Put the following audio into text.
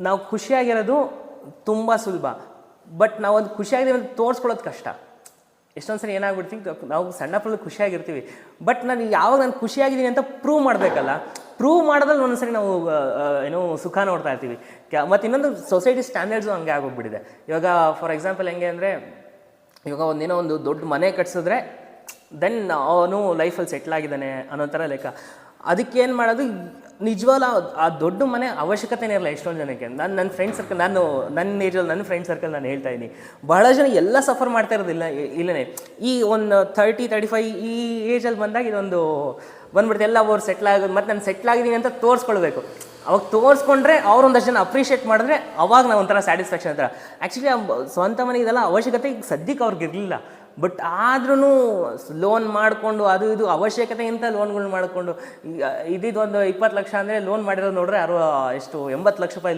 ನಾವು ಖುಷಿಯಾಗಿರೋದು ತುಂಬ ಸುಲಭ, ಬಟ್ ನಾವೊಂದು ಖುಷಿಯಾಗಿದ್ದೀವಿ ಅಂತ ತೋರಿಸ್ಕೊಳ್ಳೋದು ಕಷ್ಟ. ಎಷ್ಟೊಂದು ಸರಿ ಏನಾಗ್ಬಿಡ್ತೀವಿ, ನಾವು ಸಣ್ಣ ಪುಟ್ಟ ಖುಷಿಯಾಗಿರ್ತೀವಿ, ಬಟ್ ಯಾವಾಗ ನಾನು ಖುಷಿಯಾಗಿದ್ದೀನಿ ಅಂತ ಪ್ರೂವ್ ಮಾಡಬೇಕಲ್ಲ, ಪ್ರೂವ್ ಮಾಡೋದ್ರಲ್ಲಿ ಒಂದೊಂದ್ಸರಿ ನಾವು ಸುಖ ನೋಡ್ತಾ ಇರ್ತೀವಿ. ಮತ್ತು ಇನ್ನೊಂದು ಸೊಸೈಟಿ ಸ್ಟ್ಯಾಂಡರ್ಡ್ಸು ಹಂಗೆ ಆಗೋಗ್ಬಿಟ್ಟಿದೆ. ಇವಾಗ ಫಾರ್ ಎಕ್ಸಾಂಪಲ್ ಹೆಂಗೆ ಅಂದರೆ, ಇವಾಗ ಒಂದು ದೊಡ್ಡ ಮನೆ ಕಟ್ಸಿದ್ರೆ ದೆನ್ ಅವನು ಲೈಫಲ್ಲಿ ಸೆಟ್ಲ್ ಆಗಿದ್ದಾನೆ ಅನ್ನೋ ಥರ ಲೆಕ್ಕ. ಅದಕ್ಕೇನು ಮಾಡೋದು, ನಿಜವಾಗ್ಲೂ ಆ ದೊಡ್ಡ ಮನೆ ಅವಶ್ಯಕತೆನೇ ಇರಲ್ಲ ಎಷ್ಟೊಂದು ಜನಕ್ಕೆ. ನನ್ನ ಫ್ರೆಂಡ್ ಸರ್ಕಲ್, ನನ್ನ ಏಜಲ್ಲಿ ನನ್ನ ಫ್ರೆಂಡ್ ಸರ್ಕಲ್ ನಾನು ಹೇಳ್ತಾ ಇದ್ದೀನಿ, ಬಹಳ ಜನ ಎಲ್ಲ ಸಫರ್ ಮಾಡ್ತಾ ಇರೋದಿಲ್ಲ ಇಲ್ಲನೇ. ಈ ಒಂದು 30-35 ಈ ಏಜಲ್ಲಿ ಬಂದಾಗ ಇದೊಂದು ಬಂದ್ಬಿಡುತ್ತೆ, ಎಲ್ಲ ಅವ್ರು ಸೆಟ್ಲ್ ಆಗೋದು, ಮತ್ತು ನಾನು ಸೆಟ್ಲ್ ಆಗಿದ್ದೀನಿ ಅಂತ ತೋರಿಸ್ಕೊಳ್ಬೇಕು. ಅವಾಗ ತೋರಿಸ್ಕೊಂಡ್ರೆ ಅವ್ರೊಂದಷ್ಟು ಜನ ಅಪ್ರಿಷಿಯೇಟ್ ಮಾಡಿದ್ರೆ ಅವಾಗ ನಾವು ಒಂಥರ ಸ್ಯಾಟಿಸ್ಫ್ಯಾಕ್ಷನ್ ಅಂತಾರೆ. ಆ್ಯಕ್ಚುಲಿ ಸ್ವಂತ ಮನೆ ಇದೆಲ್ಲ ಅವಶ್ಯಕತೆ ಈಗ ಸದ್ಯಕ್ಕೆ ಅವ್ರಿಗೆ ಇರಲಿಲ್ಲ, ಬಟ್ ಆದ್ರೂ ಲೋನ್ ಮಾಡಿಕೊಂಡು ಅದು ಇದು ಅವಶ್ಯಕತೆಗಿಂತ ಲೋನ್ಗಳು ಮಾಡಿಕೊಂಡು, ಇದಿದೊಂದು 20 ಲಕ್ಷ ಅಂದರೆ ಲೋನ್ ಮಾಡಿರೋದು ನೋಡ್ರೆ 80 ಲಕ್ಷ ರೂಪಾಯಿ